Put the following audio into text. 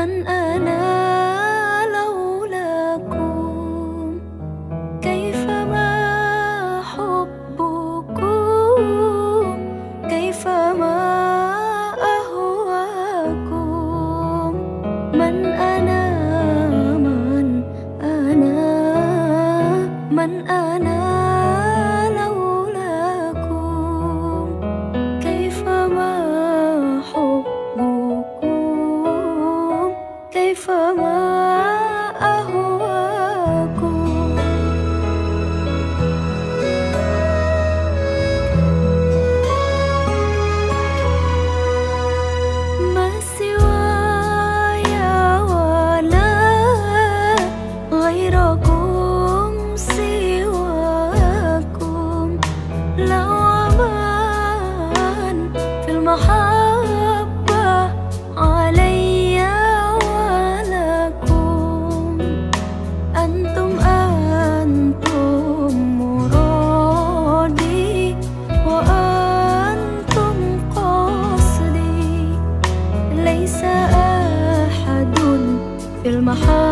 من أنا لولاكم؟ كيفما حبكم، كيفما أهواكم. من أنا، من أنا، من أنا لولاكم؟ كيفما حبكم، كيفما أهواكم. ما سواي ولا غيركم سواكم. لا أمان في المحبة علي ولكم. أنتم مرادي وأنتم قصدي. ليس أحد في المحبة